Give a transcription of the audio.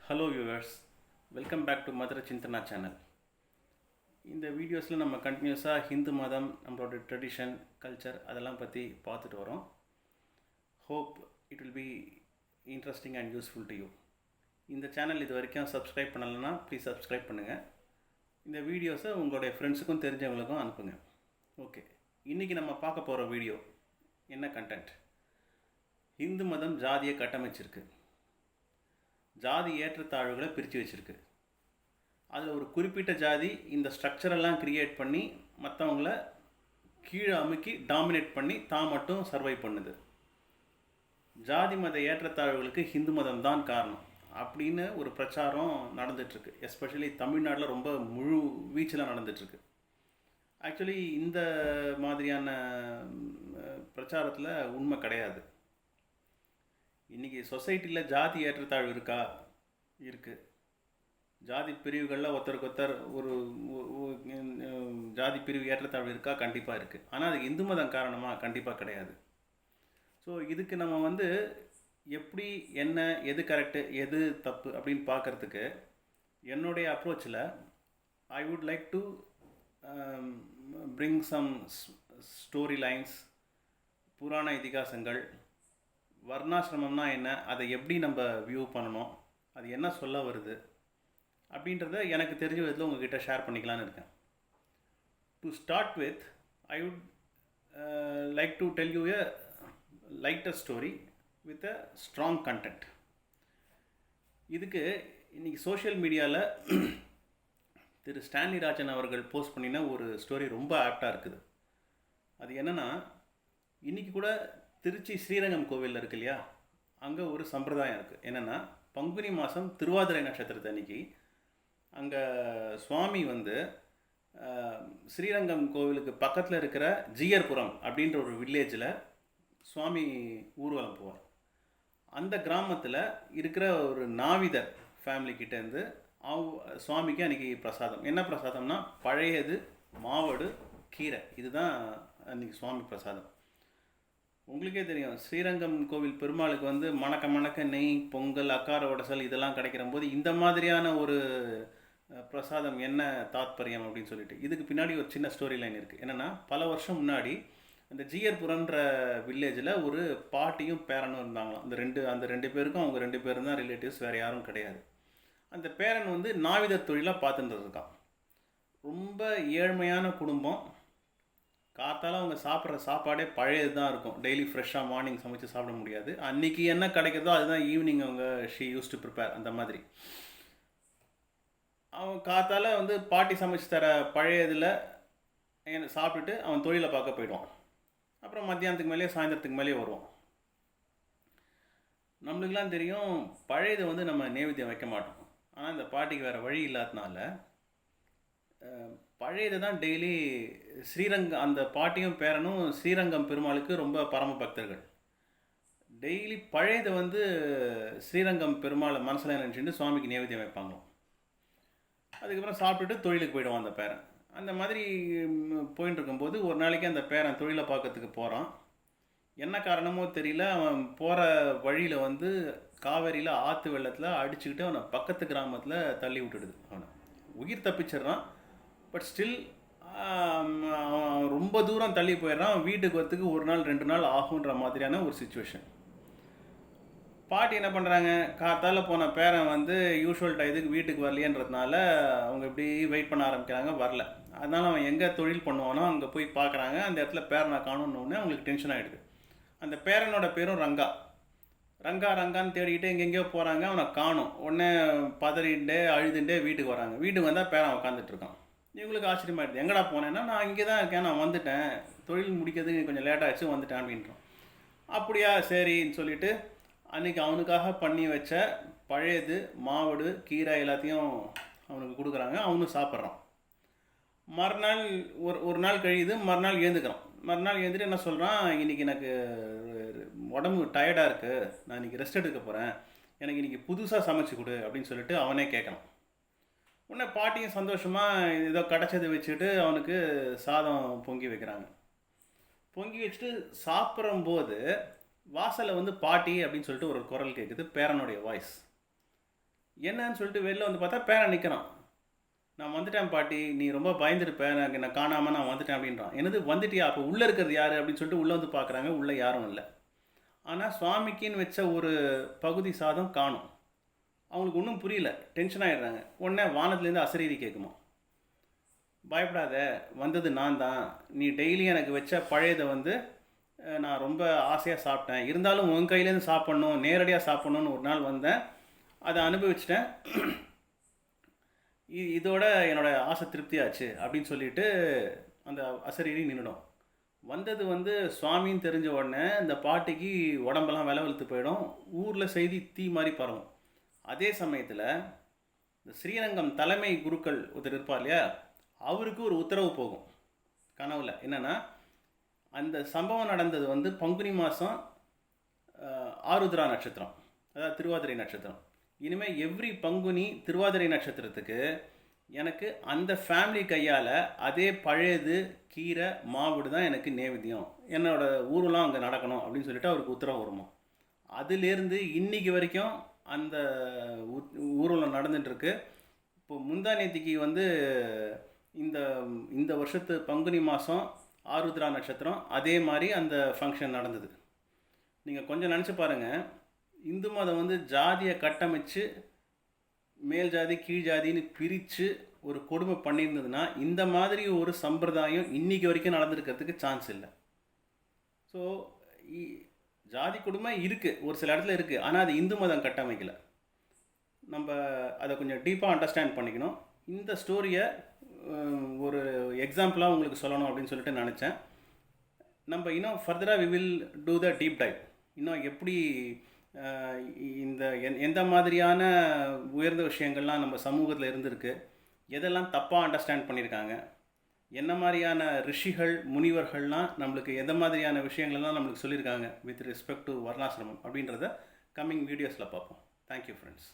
Hello viewers, welcome back to Madurai Sinthana channel. இந்த வீடியோஸில் நம்ம கண்டினியூஸாக ஹிந்து மதம், நம்மளோட ட்ரெடிஷன், கல்ச்சர் அதெல்லாம் பற்றி பார்த்துட்டு வரோம். Hope it will be interesting and useful to you. இந்த சேனல் இது வரைக்கும் சப்ஸ்கிரைப் பண்ணலைன்னா ப்ளீஸ் சப்ஸ்கிரைப் பண்ணுங்கள். இந்த வீடியோஸை உங்களுடைய ஃப்ரெண்ட்ஸுக்கும் தெரிஞ்சவங்களுக்கும் அனுப்புங்க. ஓகே, இன்றைக்கி நம்ம பார்க்க போகிற வீடியோ என்ன கண்டென்ட்? ஹிந்து மதம் ஜாதியை கட்டமைச்சிருக்கு, ஜாதி ஏற்றத்தாழ்வுகளை பிரித்து வச்சுருக்கு. அதில் ஒரு குறிப்பிட்ட ஜாதி இந்த ஸ்ட்ரக்சரெல்லாம் க்ரியேட் பண்ணி மற்றவங்கள கீழே அமுக்கி டாமினேட் பண்ணி தான் மட்டும் சர்வை பண்ணுது. ஜாதி மத ஏற்றத்தாழ்வுகளுக்கு ஹிந்து மதம் தான் காரணம் அப்படின்னு ஒரு பிரச்சாரம் நடந்துகிட்ருக்கு. எஸ்பெஷலி தமிழ்நாட்டில் ரொம்ப முழு வீச்சில் நடந்துகிட்ருக்கு. ஆக்சுவலி இந்த மாதிரியான பிரச்சாரத்தில் உண்மை கிடையாது. இன்றைக்கி சொசைட்டியில் ஜாதி ஏற்றத்தாழ்வு இருக்கா? இருக்குது. ஜாதி பிரிவுகளில் ஒருத்தருக்கு ஒரு ஜாதி பிரிவு ஏற்றத்தாழ்வு இருக்கா? கண்டிப்பாக இருக்குது. ஆனால் அதுக்கு இந்து மதம் காரணமாக? கண்டிப்பாக கிடையாது. ஸோ இதுக்கு நம்ம எப்படி, என்ன, எது கரெக்டு, எது தப்பு அப்படின்னு பார்க்குறதுக்கு என்னுடைய அப்ரோச்சில் I would like to bring some story lines, புராண இதிகாசங்கள், வர்ணாசிரமம்னா என்ன, அதை எப்படி நம்ம வியூ பண்ணணும், அது என்ன சொல்ல வருது அப்படின்றத எனக்கு தெரிஞ்ச விதத்தில் உங்ககிட்ட ஷேர் பண்ணிக்கலான்னு இருக்கேன். To start with, I would like to tell you a lighter story with a strong content. இதுக்கு இன்றைக்கி சோஷியல் மீடியாவில் திரு ஸ்டான்லி ராஜன் அவர்கள் போஸ்ட் பண்ணின ஒரு ஸ்டோரி ரொம்ப ஆப்டாக இருக்குது. அது என்னென்னா, இன்றைக்கி கூட திருச்சி ஸ்ரீரங்கம் கோவிலில் இருக்கு இல்லையா, அங்கே ஒரு சம்பிரதாயம் இருக்குது. என்னென்னா, பங்குனி மாதம் திருவாதிரை நட்சத்திரத்தை அன்றைக்கி அங்கே சுவாமி ஸ்ரீரங்கம் கோவிலுக்கு பக்கத்தில் இருக்கிற ஜியர்புரம் அப்படின்ற ஒரு வில்லேஜில் சுவாமி ஊர்வலம் போவார். அந்த கிராமத்தில் இருக்கிற ஒரு நாவிதர் ஃபேமிலிக்கிட்டேருந்து சுவாமிக்கு அன்றைக்கி பிரசாதம். என்ன பிரசாதம்னா, பழையது, மாவடு, கீரை. இதுதான் அன்றைக்கி சுவாமி பிரசாதம். உங்களுக்கே தெரியும், ஸ்ரீரங்கம் கோவில் பெருமாளுக்கு மணக்க மணக்க நெய், பொங்கல், அக்கார உடசல் இதெல்லாம் கிடைக்கிற போது இந்த மாதிரியான ஒரு பிரசாதம் என்ன தாத்பரியம் அப்படின்னு சொல்லிட்டு, இதுக்கு பின்னாடி ஒரு சின்ன ஸ்டோரி லைன் இருக்குது. என்னென்னா, பல வருஷம் முன்னாடி அந்த ஜியர்புரன்ற வில்லேஜில் ஒரு பாட்டியும் பேரனும் இருந்தாங்களாம். அந்த ரெண்டு பேருக்கும் அவங்க 2 பேரும் தான் ரிலேட்டிவ்ஸ், வேறு யாரும் கிடையாது. அந்த பேரன் நாவிதர் தொழிலாக பார்த்துட்டு இருக்கான். ரொம்ப ஏழ்மையான குடும்பம். காத்தால் அவங்க சாப்பிட்ற சாப்பாடே பழையது தான் இருக்கும். டெய்லி ஃப்ரெஷ்ஷாக மார்னிங் சமைச்சு சாப்பிட முடியாது. அன்றைக்கி என்ன கிடைக்கிறதோ அதுதான் ஈவினிங் அவங்க ஷீ யூஸ் டு ப்ரிப்பேர். அந்த மாதிரி அவன் காத்தால் பாட்டி சமைச்சு தர பழையதில் சாப்பிட்டுட்டு அவன் தொழிலை பார்க்க போயிடுவான். அப்புறம் மத்தியானத்துக்கு மேலேயே சாயந்தரத்துக்கு மேலேயே வருவான். நம்மளுக்கெலாம் தெரியும், பழையதை நம்ம நைவேத்தியம் வைக்க மாட்டோம். ஆனால் இந்த பாட்டிக்கு வேறு வழி இல்லாதனால பழையதை தான் டெய்லி அந்த பாட்டியும் பேரனும் ஸ்ரீரங்கம் பெருமாளுக்கு ரொம்ப பரம பக்தர்கள். டெய்லி பழையதை ஸ்ரீரங்கம் பெருமாளை மனசில் நினச்சிட்டு சுவாமிக்கு நைவேத்தியம் வைப்பாங்க. அதுக்கப்புறம் சாப்பிட்டுட்டு தொழிலுக்கு போயிடுவான் அந்த பேரன். அந்த மாதிரி போயின்னு இருக்கும்போது ஒரு நாளைக்கு அந்த பேரன் தொழிலை பார்க்கறதுக்கு போகிறான். என்ன காரணமோ தெரியல, அவன் போகிற வழியில் காவேரியில் ஆற்று வெள்ளத்தில் அடிச்சுக்கிட்டு அவனை பக்கத்து கிராமத்தில் தள்ளி விட்டுடுது. அவனை உயிர் தப்பிச்சிடுறான். பட் ஸ்டில் அவன் ரொம்ப தூரம் தள்ளி போயிடுறான். வீட்டுக்கு வரத்துக்கு 1 நாள் 2 நாள் ஆகுன்ற மாதிரியான ஒரு சுச்சுவேஷன். பாட்டி என்ன பண்ணுறாங்க, காத்தால் போன பேரன் யூஷுவல் டைத்துக்கு வீட்டுக்கு வரலையன்றதுனால அவங்க இப்படி வெயிட் பண்ண ஆரம்பிக்கிறாங்க, வரல. அதனால் அவன் எங்கே தொழில் பண்ணுவானோ அங்கே போய் பார்க்குறாங்க. அந்த இடத்துல பேரனை காணுன்னொடனே அவங்களுக்கு டென்ஷன் ஆகிடுது. அந்த பேரனோட பேரும் ரங்கா. ரங்கான்னு தேடிக்கிட்டு எங்கெங்கேயோ போகிறாங்க, அவனை காணும். உடனே பதறிண்டே அழுதுண்டே வீட்டுக்கு வராங்க. வீட்டுக்கு வந்தால் பேரன் உட்காந்துட்ருக்கான். இவங்களுக்கு ஆச்சரியமாகிடுது. எங்கடா போனேன்னா, நான் இங்கே தான் இருக்கேன், நான் வந்துட்டேன், தொழில் முடிக்கிறதுக்கு கொஞ்சம் லேட்டாகிடுச்சு, வந்துட்டேன் அப்படின்றான். அப்படியா, சரின்னு சொல்லிவிட்டு அன்றைக்கி அவனுக்காக பண்ணி வச்ச பழையது, மாவடு, கீரை எல்லாத்தையும் அவனுக்கு கொடுக்குறாங்க. அவனும் சாப்பிட்றான். மறுநாள் ஒரு நாள் கழியுது. மறுநாள் எழுந்துட்டு என்ன சொல்கிறான், இன்றைக்கி எனக்கு உடம்பு டயர்டாக இருக்குது, நான் இன்றைக்கி ரெஸ்ட் எடுக்க போகிறேன், எனக்கு இன்றைக்கி புதுசாக சமைச்சு கொடு அப்படின்னு சொல்லிட்டு அவனே கேட்கணும். உடனே பாட்டியும் சந்தோஷமாக ஏதோ கிடச்சதை வச்சுக்கிட்டு அவனுக்கு சாதம் பொங்கி வைக்கிறாங்க. பொங்கி வச்சுட்டு சாப்பிட்றம்போது வாசலில் பாட்டி அப்படின்னு சொல்லிட்டு ஒரு குரல் கேட்குது, பேரனுடைய வாய்ஸ். என்னன்னு சொல்லிட்டு வெளில வந்து பார்த்தா பேரன் நிற்கிறான். நான் வந்துட்டேன் பாட்டி, நீ ரொம்ப பயந்துருப்ப, நான் காணாமல் நான் வந்துட்டேன் அப்படின்றான். என்னது வந்துட்டியா, அப்போ உள்ளே இருக்கிறது யார் அப்படின்னு சொல்லிட்டு உள்ளே வந்து பார்க்குறாங்க. உள்ளே யாரும் இல்லை. ஆனால் சுவாமிக்குன்னு வச்ச ஒரு பகுதி சாதம் காணும். அவங்களுக்கு ஒன்றும் புரியல, டென்ஷன் ஆகிடுறாங்க. உடனே வானத்துலேருந்து அசரீரி கேட்குமா, பயப்படாத, வந்தது நான் தான், நீ டெய்லி எனக்கு வச்ச பழையதை வந்து நான் ரொம்ப ஆசையாக சாப்பிட்டேன், இருந்தாலும் உன் கையிலேருந்து சாப்பிட்ணும், நேரடியாக சாப்பிட்ணுன்னு ஒரு நாள் வந்தேன், அதை அனுபவிச்சிட்டேன், இதோட என்னோடய ஆசை திருப்தியாச்சு அப்படின்னு சொல்லிட்டு அந்த அசரீரி நின்றுடும். வந்தது வந்து சுவாமின்னு தெரிஞ்ச உடனே இந்த பாட்டிக்கு உடம்பெல்லாம் வெளுத்து போயிடும். ஊரில் செய்தி தீ மாதிரி பரவும். அதே சமயத்தில் இந்த ஸ்ரீரங்கம் தலைமை குருக்கள் ஒருத்தர் இருப்பார் இல்லையா, அவருக்கு ஒரு உத்தரவு போகும் கனவுல. என்னென்னா, அந்த சம்பவம் நடந்தது வந்து பங்குனி மாதம் ஆருத்ரா நட்சத்திரம், அதாவது திருவாதிரை நட்சத்திரம். இனிமேல் எவ்ரி பங்குனி திருவாதிரை நட்சத்திரத்துக்கு எனக்கு அந்த ஃபேமிலி கையால் அதே பழையது கீரை மாவுடு தான் எனக்கு நேவேத்தியம், என்னோடய ஊரெலாம் அங்கே நடக்கணும் அப்படின்னு சொல்லிட்டு அவருக்கு உத்தரவு வருமா. அதுலேருந்து இன்றைக்கி வரைக்கும் அந்த ஊரில் நடந்துகிட்ருக்கு. இப்போது முந்தா நேத்திக்கு வந்து இந்த இந்த வருஷத்து பங்குனி மாதம் ஆருத்ரா நட்சத்திரம் அதே மாதிரி அந்த ஃபங்க்ஷன் நடந்தது. நீங்கள் கொஞ்சம் நினச்சி பாருங்கள், இந்து மதம் வந்து ஜாதியை கட்டமைச்சு மேல் ஜாதி கீழ் ஜாதின்னு பிரித்து ஒரு கொடுமை பண்ணியிருந்ததுன்னா இந்த மாதிரி ஒரு சம்பிரதாயம் இன்றைக்கி வரைக்கும் நடந்துருக்கிறதுக்கு சான்ஸ் இல்லை. ஸோ ஜாதி கொடுமை இருக்குது, ஒரு சில இடத்துல இருக்குது, ஆனால் அது இந்து மதம் கட்டமைக்கலை. நம்ம அதை கொஞ்சம் டீப்பாக அண்டர்ஸ்டாண்ட் பண்ணிக்கணும். இந்த ஸ்டோரியை ஒரு எக்ஸாம்பிளாக உங்களுக்கு சொல்லணும் அப்படின்னு சொல்லிட்டு நினச்சேன். நம்ம இன்னும் ஃபர்தராக we will do the deep dive. இன்னும் எப்படி இந்த எந்த மாதிரியான உயர்ந்த விஷயங்கள்லாம் நம்ம சமூகத்தில் இருந்திருக்கு, எதெல்லாம் தப்பாக அண்டர்ஸ்டாண்ட் பண்ணியிருக்காங்க, என்ன மாதிரியான ரிஷிகள் முனிவர்கள்லாம் நம்மளுக்கு எந்த மாதிரியான விஷயங்கள்லாம் நம்மளுக்கு சொல்லியிருக்காங்க வித் ரெஸ்பெக்ட் டு வர்ணாசிரமம் அப்படின்றத கம்மிங் வீடியோஸில் பார்ப்போம். Thank you friends.